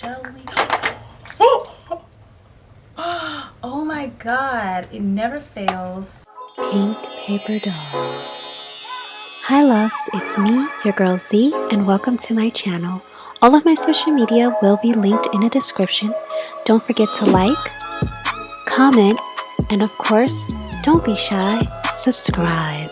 Shall we? Oh my god, it never fails. Pink paper doll. Hi loves, it's me, your girl Z, and welcome to my channel. All of my social media will be linked in the description. Don't forget to like, comment, and of course, don't be shy, subscribe.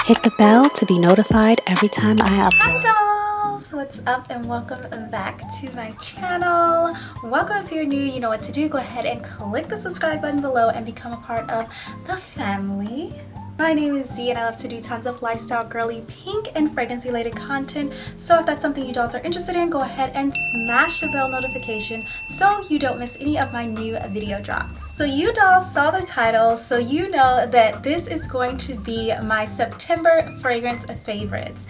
Hit the bell to be notified every time I upload. Hi dolls, what's up and welcome back to my channel. Welcome. If you're new, you know what to do. Go ahead and click the subscribe button below and become a part of the family. My name is Z and I love to do tons of lifestyle, girly, pink, and fragrance related content. So if that's something you dolls are interested in, go ahead and smash the bell notification so you don't miss any of my new video drops. So you dolls saw the title, so you know that this is going to be my September fragrance favorites.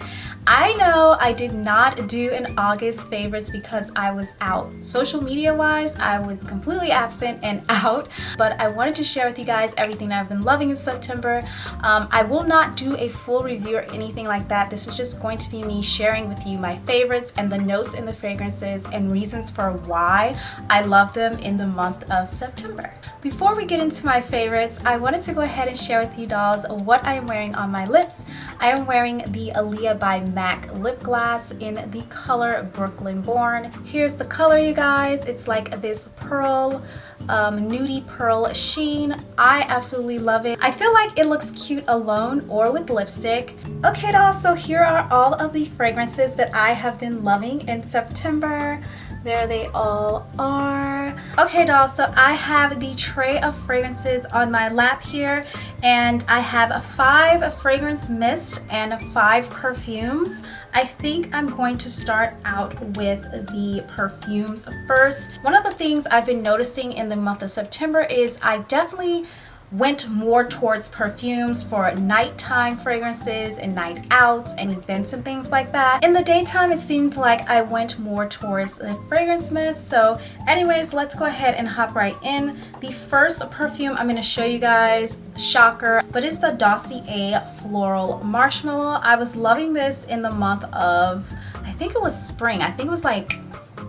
I know I did not do an August favorites because I was out. Social media wise, I was completely absent and out, but I wanted to share with you guys everything that I've been loving in September. I will not do a full review or anything like that. This is just going to be me sharing with you my favorites and the notes in the fragrances and reasons for why I love them in the month of September. Before we get into my favorites, I wanted to go ahead and share with you dolls what I am wearing on my lips. I am wearing the Aaliyah by MAC lip gloss in the color Brooklyn Born. Here's the color, you guys. It's like this pearl, nudie pearl sheen. I absolutely love it. I feel like it looks cute alone or with lipstick. Okay dolls, so here are all of the fragrances that I have been loving in September. There they all are. Okay dolls, so I have the tray of fragrances on my lap here, and I have 5 fragrance mists and 5 perfumes. I think I'm going to start out with the perfumes first. One of the things I've been noticing in the month of September is I definitely went more towards perfumes for nighttime fragrances and night outs and events and things like that. In the daytime, it seemed like I went more towards the fragrance mist. So anyways, let's go ahead and hop right in. The first perfume I'm going to show you guys, shocker, but it's the Dossier Floral Marshmallow. I was loving this in the month of, I think it was spring. I think it was like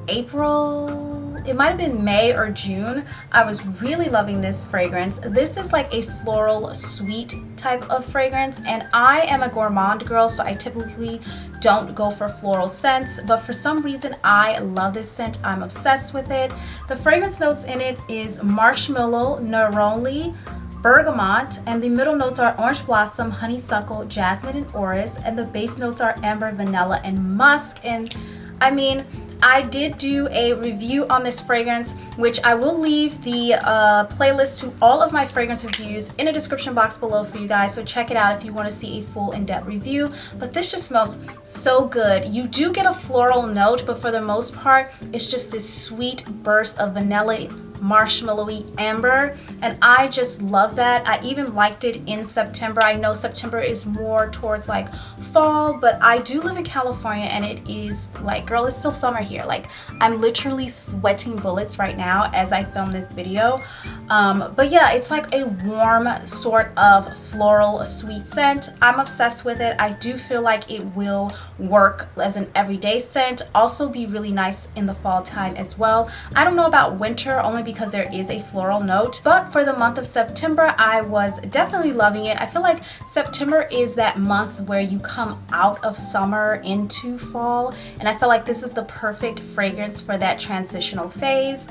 April. It might have been May or June. I was really loving this fragrance. This is like a floral sweet type of fragrance, and I am a gourmand girl, so I typically don't go for floral scents, but for some reason I love this scent. I'm obsessed with it. The fragrance notes in it is marshmallow, neroli, bergamot, and the middle notes are orange blossom, honeysuckle, jasmine, and orris, and the base notes are amber, vanilla, and musk. And I mean, I did do a review on this fragrance, which I will leave the playlist to all of my fragrance reviews in the description box below for you guys, so check it out if you want to see a full in-depth review. But this just smells so good. You do get a floral note, but for the most part it's just this sweet burst of vanilla, marshmallowy amber, and I just love that. I even liked it in September. I know September is more towards like fall, but I do live in California and it is like, girl, it's still summer here. Like, I'm literally sweating bullets right now as I film this video. But yeah, it's like a warm sort of floral sweet scent. I'm obsessed with it. I do feel like it will work as an everyday scent, also be really nice in the fall time as well. I don't know about winter, only because there is a floral note, but for the month of September I was definitely loving it. I feel like September is that month where you come out of summer into fall, and I feel like this is the perfect fragrance for that transitional phase.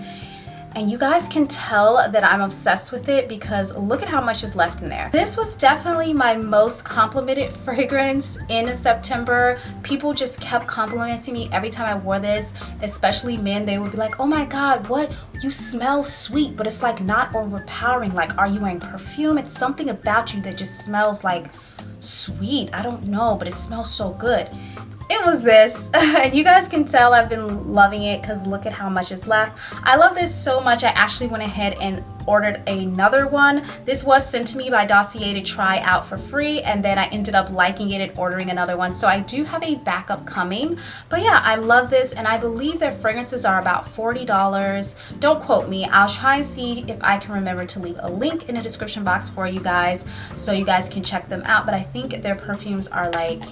And you guys can tell that I'm obsessed with it because look at how much is left in there. This was definitely my most complimented fragrance in September. People just kept complimenting me every time I wore this, especially men. They would be like, oh my god, what, you smell sweet, but it's like not overpowering. Like, are you wearing perfume? It's something about you that just smells like sweet. I don't know, but it smells so good. It was this, and you guys can tell I've been loving it because look at how much is left. I love this so much I actually went ahead and ordered another one. This was sent to me by Dossier to try out for free, and then I ended up liking it and ordering another one, so I do have a backup coming. But yeah, I love this, and I believe their fragrances are about $40. Don't quote me. I'll try and see if I can remember to leave a link in the description box for you guys so you guys can check them out, but I think their perfumes are like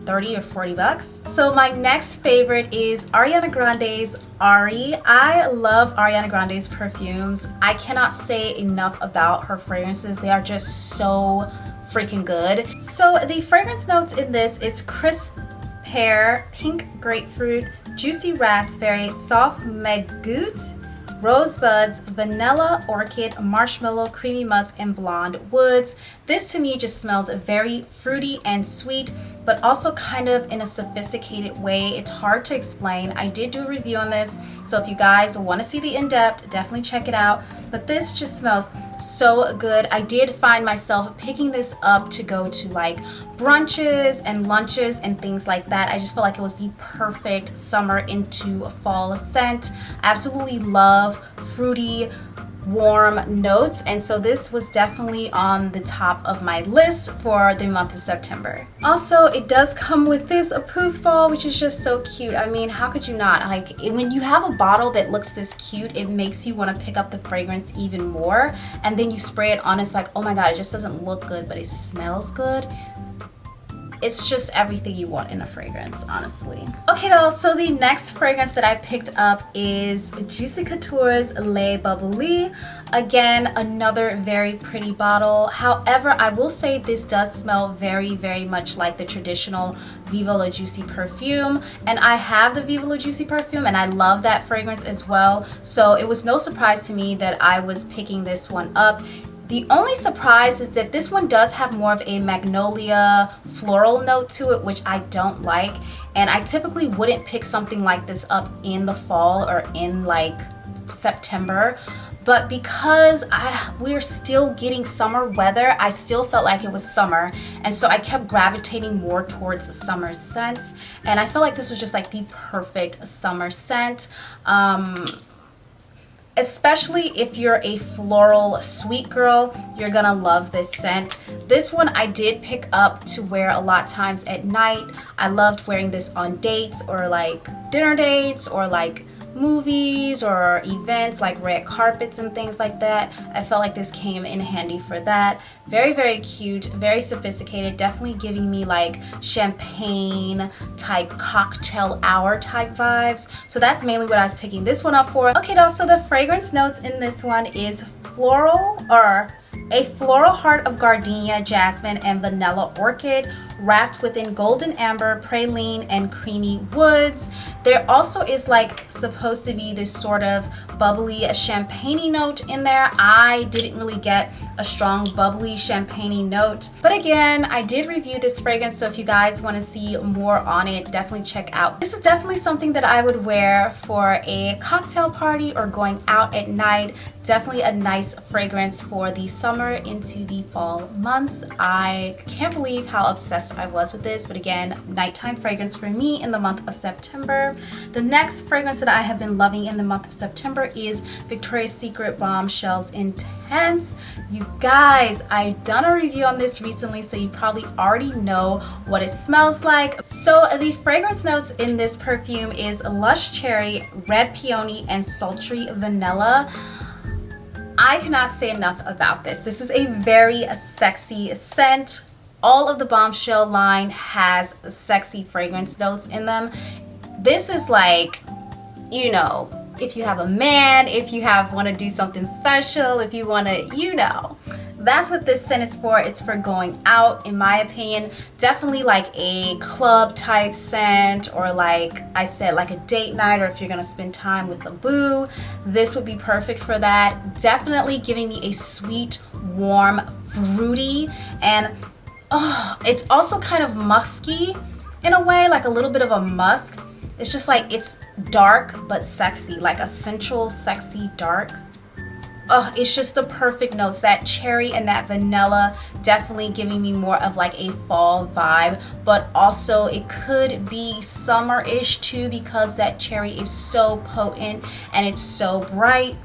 30 or 40 bucks. So my next favorite is Ariana Grande's Ari. I love Ariana Grande's perfumes. I cannot say enough about her fragrances. They are just so freaking good. So the fragrance notes in this is crisp pear, pink grapefruit, juicy raspberry, soft maggoot, rosebuds, vanilla, orchid, marshmallow, creamy musk, and blonde woods. This to me just smells very fruity and sweet, but also kind of in a sophisticated way. It's hard to explain. I did do a review on this, so if you guys want to see the in-depth, definitely check it out. But this just smells so good. I did find myself picking this up to go to like brunches and lunches and things like that. I just felt like it was the perfect summer into fall scent. I absolutely love fruity, warm notes, and so this was definitely on the top of my list for the month of September. Also, it does come with this poof ball, which is just so cute. I mean, how could you not? Like, when you have a bottle that looks this cute, it makes you want to pick up the fragrance even more, and then you spray it on, it's like, oh my god, it just doesn't look good, but it smells good. It's just everything you want in a fragrance, honestly. Okay, dolls, so the next fragrance that I picked up is Juicy Couture's Les Bubbly. Again, another very pretty bottle. However, I will say this does smell very, very much like the traditional Viva La Juicy perfume. And I have the Viva La Juicy perfume, and I love that fragrance as well. So it was no surprise to me that I was picking this one up. The only surprise is that this one does have more of a magnolia floral note to it, which I don't like. And I typically wouldn't pick something like this up in the fall or in like September. But because we're still getting summer weather, I still felt like it was summer. And so I kept gravitating more towards summer scents. And I felt like this was just like the perfect summer scent. Especially if you're a floral sweet girl, you're gonna love this scent. This one I did pick up to wear a lot of times at night. I loved wearing this on dates or like dinner dates or like movies or events like red carpets and things like that. I felt like this came in handy for that. Very, very cute, very sophisticated, definitely giving me like champagne type cocktail hour type vibes. So that's mainly what I was picking this one up for. Okay, dolls, so the fragrance notes in this one is floral, or a floral heart of gardenia, jasmine, and vanilla orchid, wrapped within golden amber, praline, and creamy woods. There also is like supposed to be this sort of bubbly champagne-y note in there. I didn't really get a strong bubbly champagne-y note, but again, I did review this fragrance, so if you guys want to see more on it, definitely check out. This is definitely something that I would wear for a cocktail party or going out at night. Definitely a nice fragrance for the summer into the fall months. I can't believe how obsessed I was with this, but again, nighttime fragrance for me in the month of September. The next fragrance that I have been loving in the month of September is Victoria's Secret Bombshell's Intense. You guys, I've done a review on this recently, so you probably already know what it smells like. So the fragrance notes in this perfume is lush cherry, red peony, and sultry vanilla. I cannot say enough about this. This is a very sexy scent. All of the Bombshell line has sexy fragrance notes in them. This is like, you know, if you have a man, if you want to do something special, if you want to, you know, that's what this scent is for. It's for going out, in my opinion. Definitely like a club type scent, or like I said, like a date night, or if you're gonna spend time with a boo, this would be perfect for that. Definitely giving me a sweet, warm, fruity, and it's also kind of musky in a way, like a little bit of a musk. It's just like, it's dark but sexy, like a sensual, sexy dark. It's just the perfect notes. That cherry and that vanilla definitely giving me more of like a fall vibe, but also it could be summer-ish too, because that cherry is so potent and it's so bright.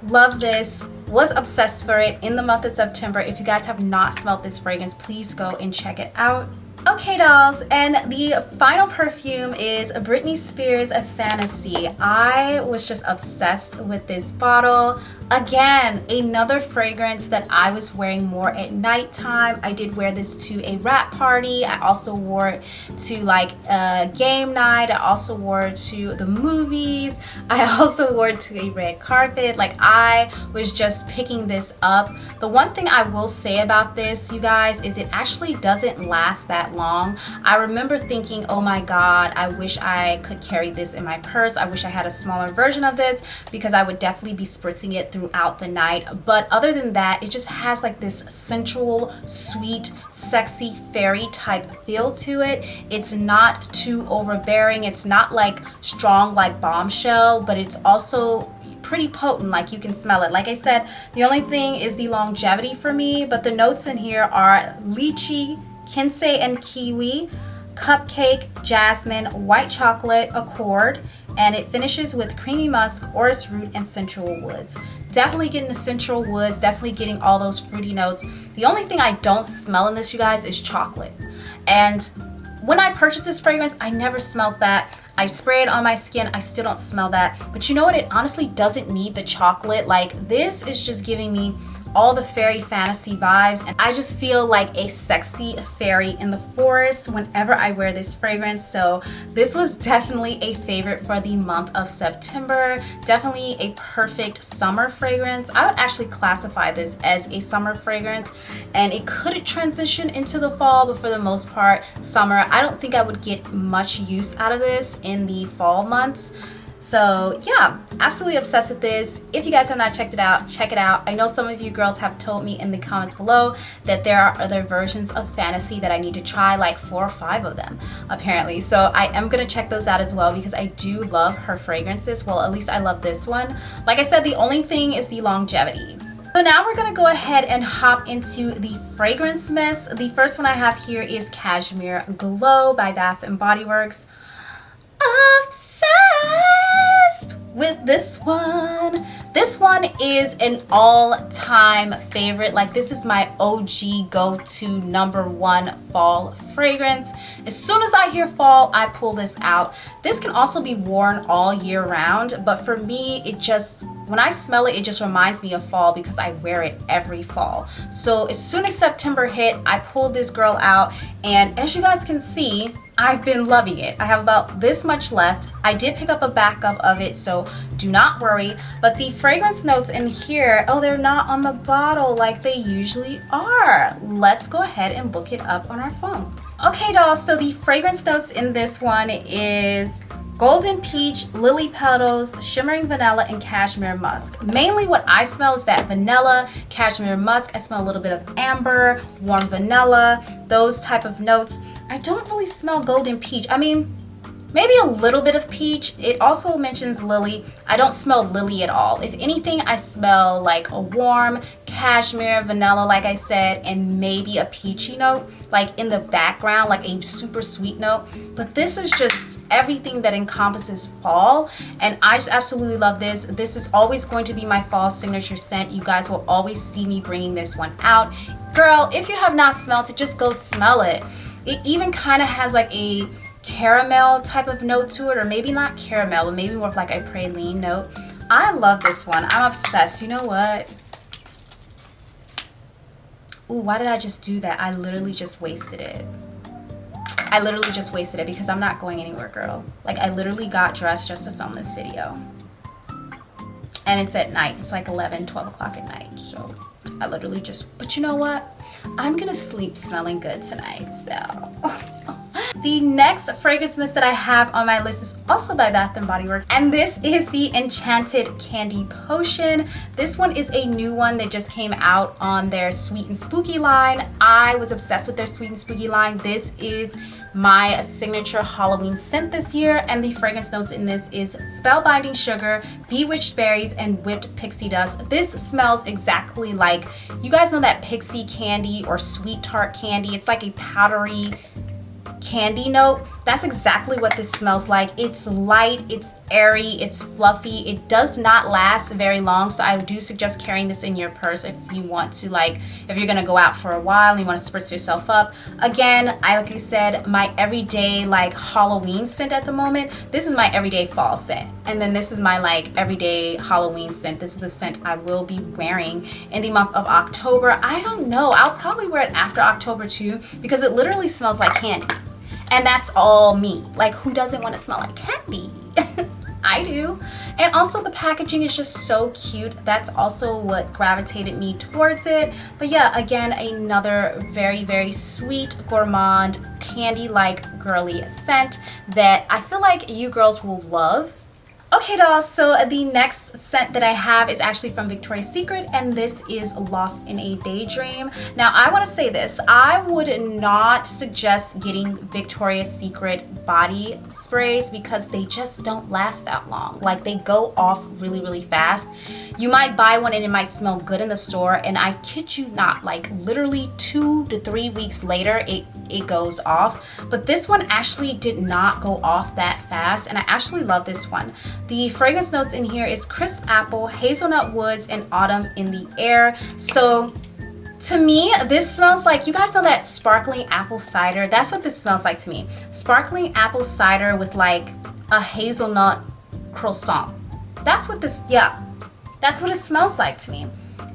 Love this. Was obsessed for it in the month of September. If you guys have not smelled this fragrance, please go and check it out. Okay, dolls, and the final perfume is Britney Spears' Fantasy. I was just obsessed with this bottle. Again, another fragrance that I was wearing more at nighttime. I did wear this to a wrap party. I also wore it to like a game night. I also wore it to the movies. I also wore it to a red carpet. Like, I was just picking this up. The one thing I will say about this, you guys, is it actually doesn't last that long. I remember thinking, oh my God, I wish I could carry this in my purse. I wish I had a smaller version of this because I would definitely be spritzing it throughout the night. But other than that, it just has like this sensual, sweet, sexy fairy type feel to it. It's not too overbearing. It's not like strong like Bombshell, but it's also pretty potent. Like, you can smell it. Like I said, the only thing is the longevity for me, but the notes in here are lychee, kinsey and kiwi, cupcake, jasmine, white chocolate, accord, and it finishes with creamy musk, orris root, and sensual woods. Definitely getting the sensual woods, definitely getting all those fruity notes. The only thing I don't smell in this, you guys, is chocolate. And when I purchased this fragrance, I never smelled that. I spray it on my skin, I still don't smell that. But you know what? It honestly doesn't need the chocolate. Like, this is just giving me all the fairy fantasy vibes, and I just feel like a sexy fairy in the forest whenever I wear this fragrance. So this was definitely a favorite for the month of September. Definitely a perfect summer fragrance. I would actually classify this as a summer fragrance, and it could transition into the fall, but for the most part, summer. I don't think I would get much use out of this in the fall months. So yeah, absolutely obsessed with this. If you guys have not checked it out, check it out. I know some of you girls have told me in the comments below that there are other versions of Fantasy that I need to try, like 4 or 5 of them apparently. So I am gonna check those out as well because I do love her fragrances. Well, at least I love this one. Like I said, the only thing is the longevity. So now we're gonna go ahead and hop into the fragrance mist. The first one I have here is Cashmere Glow by Bath & Body Works. Obsessed with this one. This one is an all-time favorite. Like, this is my OG go-to #1 fall fragrance. As soon as I hear fall, I pull this out. This can also be worn all year round, but for me, it just, when I smell it, it just reminds me of fall because I wear it every fall. So as soon as September hit, I pulled this girl out, and as you guys can see, I've been loving it. I have about this much left. I did pick up a backup of it, so do not worry. But the fragrance notes in here, oh, they're not on the bottle like they usually are. Let's go ahead and look it up on our phone. Okay, dolls, so the fragrance notes in this one is golden peach, lily petals, shimmering vanilla, and cashmere musk. Mainly what I smell is that vanilla, cashmere musk. I smell a little bit of amber, warm vanilla, those type of notes. I don't really smell golden peach. I mean, maybe a little bit of peach. It also mentions lily. I don't smell lily at all. If anything, I smell like a warm cashmere, vanilla, like I said, and maybe a peachy note, like in the background, like a super sweet note. But this is just everything that encompasses fall, and I just absolutely love this. This is always going to be my fall signature scent. You guys will always see me bringing this one out. Girl, if you have not smelled it, just go smell it. It even kind of has like a caramel type of note to it, or maybe not caramel, but maybe more of like a praline note. I love this one. I'm obsessed. You know what? Ooh, why did I just do that? I literally just wasted it. I literally just wasted it because I'm not going anywhere, girl. Like, I literally got dressed just to film this video. And it's at night. It's like 11, 12 o'clock at night. So I literally just, but you know what? I'm gonna sleep smelling good tonight, so. The next fragrance mist that I have on my list is also by Bath & Body Works, and this is the Enchanted Candy Potion. This one is a new one that just came out on their Sweet and Spooky line. I was obsessed with their Sweet and Spooky line. This is my signature Halloween scent this year, and the fragrance notes in this is spellbinding sugar, bewitched berries, and whipped pixie dust. This smells exactly like, you guys know that pixie candy or sweet tart candy. It's like a powdery candy note. That's exactly what this smells like. It's light, it's airy, it's fluffy. It does not last very long, so I do suggest carrying this in your purse if you want to, like, if you're gonna go out for a while and you want to spritz yourself up. Again, like I said, my everyday like Halloween scent at the moment. This is my everyday fall scent, and then this is my like everyday Halloween scent. This is the scent I will be wearing in the month of October. I don't know, I'll probably wear it after October too, because it literally smells like candy. And that's all me. Like, who doesn't want to smell like candy? I do. And also the packaging is just so cute. That's also what gravitated me towards it. But yeah, again, another very, very sweet, gourmand, candy-like girly scent that I feel like you girls will love. Okay dolls, so the next scent that I have is actually from Victoria's Secret, and this is Lost in a Daydream. Now I want to say this, I would not suggest getting Victoria's Secret body sprays because they just don't last that long. Like, they go off really, really fast. You might buy one and it might smell good in the store, and I kid you not, like literally 2 to 3 weeks later it goes off. But this one actually did not go off that fast, and I actually love this one. The fragrance notes in here is crisp apple, hazelnut woods, and autumn in the air. So to me, this smells like, you guys know that sparkling apple cider? That's what this smells like to me. Sparkling apple cider with like a hazelnut croissant. That's what this, yeah, that's what it smells like to me.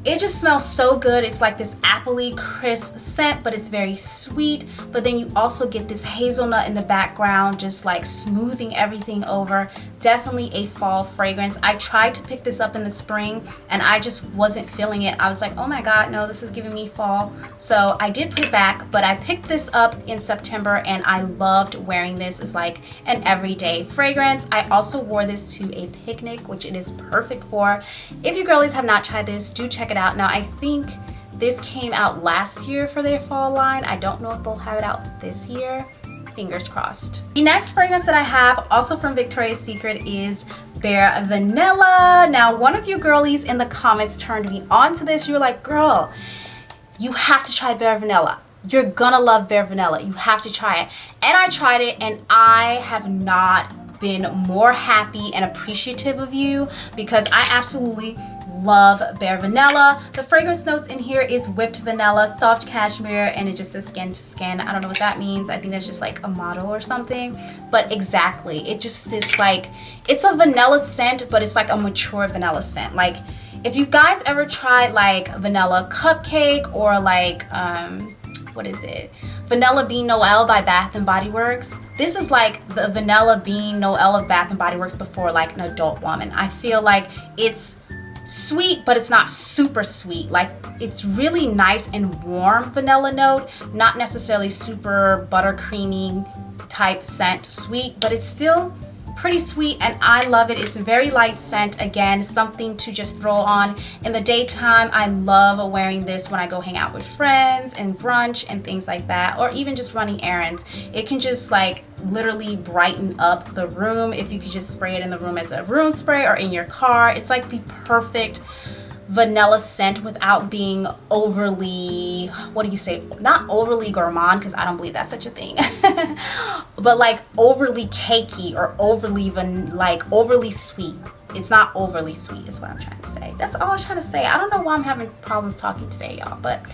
It just smells so good. It's like this appley crisp scent, but it's very sweet. But then you also get this hazelnut in the background, just like smoothing everything over. Definitely a fall fragrance. I tried to pick this up in the spring and I just wasn't feeling it. I was like, oh my God, no, this is giving me fall. So I did put it back, but I picked this up in September and I loved wearing this as like an everyday fragrance. I also wore this to a picnic, which it is perfect for. If you girlies have not tried this, do check it out. Now I think this came out last year for their fall line. I don't know if they'll have it out this year. Fingers crossed. The next fragrance that I have, also from Victoria's Secret, is Bare Vanilla. Now one of you girlies in the comments turned me on to this. You were like, girl, you have to try Bare Vanilla. You're gonna love Bare Vanilla. You have to try it. And I tried it and I have not been more happy and appreciative of you, because I absolutely love Bare Vanilla. The fragrance notes in here is whipped vanilla, soft cashmere, and it just says skin to skin. I don't know what that means. I think that's just like a motto or something, but exactly, it just is like, it's a vanilla scent, but it's like a mature vanilla scent. Like, if you guys ever tried like vanilla cupcake or like what is it, Vanilla Bean Noel by Bath and Body Works. This is like the Vanilla Bean Noel of Bath and Body Works before like an adult woman. I feel like it's sweet, but it's not super sweet. Like, it's really nice and warm vanilla note, not necessarily super buttercreamy type scent sweet, but it's still pretty sweet and I love it. It's a very light scent. Again, something to just throw on in the daytime. I love wearing this when I go hang out with friends and brunch and things like that, or even just running errands. It can just like literally brighten up the room if you could just spray it in the room as a room spray or in your car. It's like the perfect vanilla scent without being overly, what do you say, not overly gourmand, because I don't believe that's such a thing, but like overly cakey or overly like overly sweet. It's not overly sweet is what I'm trying to say. That's all I'm trying to say. I don't know why I'm having problems talking today, y'all, but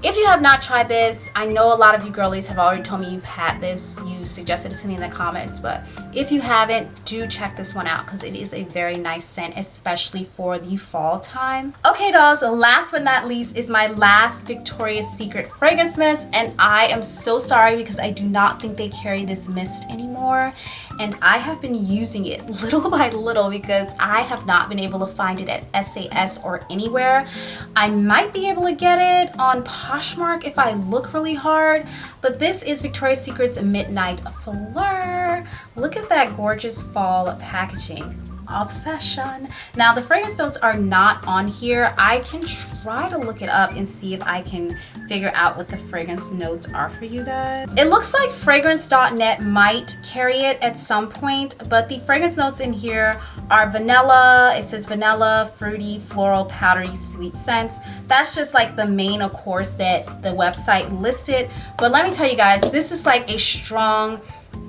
if you have not tried this, I know a lot of you girlies have already told me you've had this. You suggested it to me in the comments, but if you haven't, do check this one out because it is a very nice scent, especially for the fall time. Okay dolls, last but not least is my last Victoria's Secret fragrance mist, and I am so sorry because I do not think they carry this mist anymore, and I have been using it little by little because I have not been able to find it at SAS or anywhere. I might be able to get it on PoshMark if I look really hard, but this is Victoria's Secret's Midnight Fleur. Look at that gorgeous fall packaging. Obsession. Now the fragrance notes are not on here. I can try to look it up and see if I can figure out what the fragrance notes are for you guys. It looks like fragrance.net might carry it at some point, but the fragrance notes in here are vanilla. It says vanilla, fruity, floral, powdery, sweet scents. That's just like the main, of course, that the website listed. But let me tell you guys, this is like a strong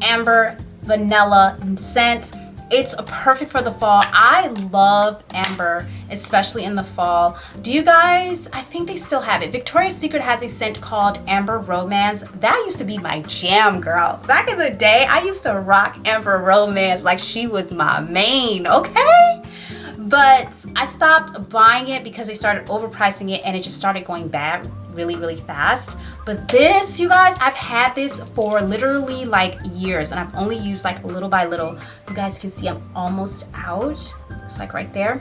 amber vanilla scent. It's perfect for the fall. I love amber, especially in the fall. Do you guys? I think they still have it. Victoria's Secret has a scent called Amber Romance. That used to be my jam, girl. Back in the day, I used to rock Amber Romance like she was my main, okay? But I stopped buying it because they started overpricing it and it just started going bad really fast. But this, you guys, I've had this for literally like years and I've only used like little by little. You guys can see I'm almost out. It's like right there.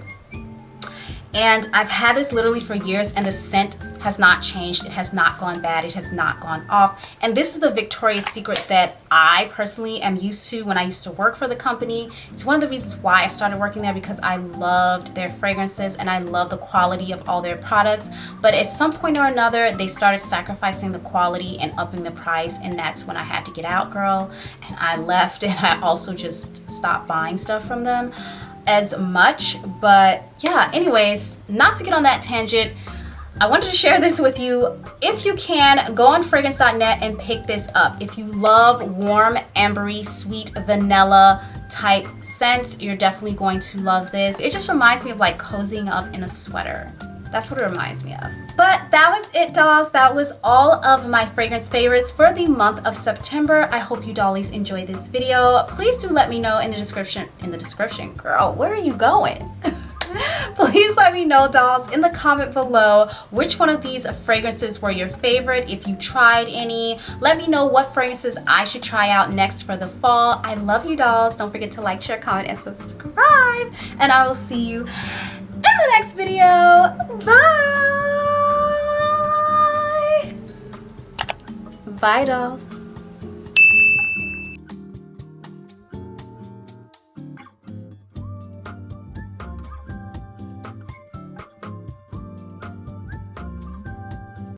And I've had this literally for years and the scent has not changed. It has not gone bad. It has not gone off. And this is the Victoria's Secret that I personally am used to when I used to work for the company. It's one of the reasons why I started working there, because I loved their fragrances and I love the quality of all their products. But at some point or another, they started sacrificing the quality and upping the price, and that's when I had to get out, girl. And I left, and I also just stopped buying stuff from them as much. But yeah, anyways, not to get on that tangent, I wanted to share this with you. If you can, go on fragrance.net and pick this up. If you love warm, ambery, sweet vanilla type scents, you're definitely going to love this. It just reminds me of like cozying up in a sweater. That's what it reminds me of. But that was it, dolls. That was all of my fragrance favorites for the month of September. I hope you dollies enjoyed this video. Please do let me know in the description. Girl, where are you going? Please let me know, dolls, in the comment below which one of these fragrances were your favorite, if you tried any. Let me know what fragrances I should try out next for the fall. I love you, dolls. Don't forget to like, share, comment, and subscribe. And I will see you in the next video. Bye. Bye, dolls.